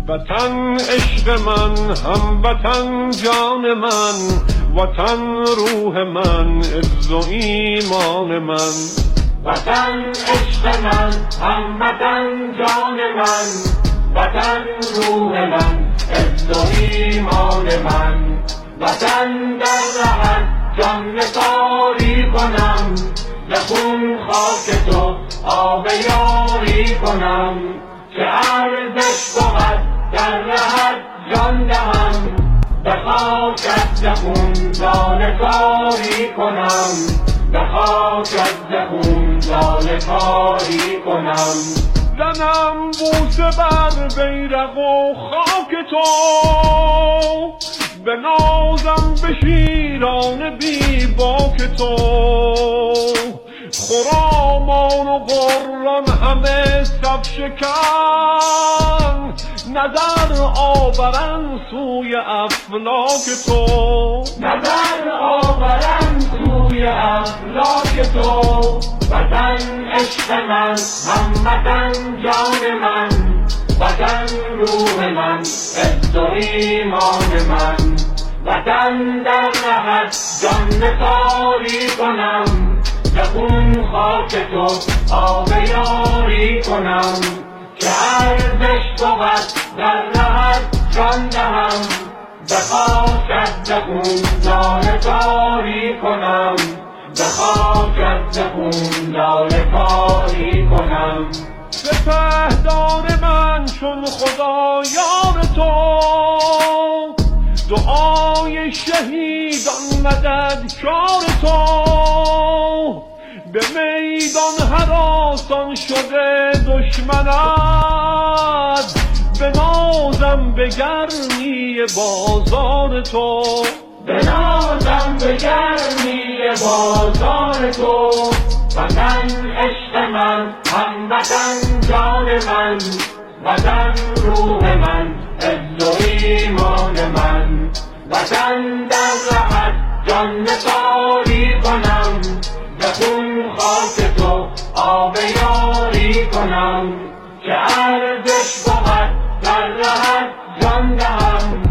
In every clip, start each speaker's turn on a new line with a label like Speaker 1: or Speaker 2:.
Speaker 1: وطن عشق من، هموطن جان من، وطن روح من، عز و ایمان من.
Speaker 2: وطن عشق من، هموطن جان من، وطن روح من، عز و ایمان من. وطن در رهت جان نثاری کنم، به خون خاک تو آب یاری کنم. که ارزش بود در رهت جان دهم، به خاکت ز خون لاله کاری کنم، به خاکت خون لاله کاری کنم.
Speaker 1: زنم بوسه بر بیرق و خاک تو، به نازم به شیران بی باک تو. خرامان و قران همه صف شکن، نظر آورن سوی افلاک تو.
Speaker 2: نظر آورن سوی افلاک تو. وطن عشق من، هموطن جان من، وطن روح من، عز و ایمان من. وطن در رهت جان نثاری کنم، به خون خاک تو آب یاری کنم. که ارزش بود در رهت جان دهم، به خاکت ز خون لاله کاری کنم، به خاکت ز خون لاله کاری کنم.
Speaker 1: سپهدار من چون خدا یار تو، دعای شهیدان مددکار تو. به میدان هراسان شده دشمنت، به نازم به گرمی بازار تو.
Speaker 2: به نازم به گرمی بازار تو. وطن عشق من، هموطن جان من، وطن روح من، عز و ایمان من. وطن در رهت جان نثاری کنم، به خون خاک تو آب یاری کنم. که ارزش بود در رهت جان دهم،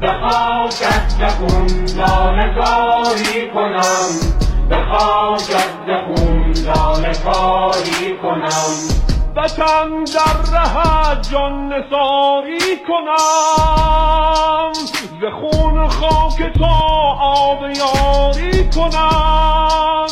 Speaker 2: به خاکت ز خون لاله کاری کنم، به خاکت ز خون لاله کاری کنم.
Speaker 1: وطن در رهت جان نثاری کنم، ز خون خاک تو آب یاری کنم.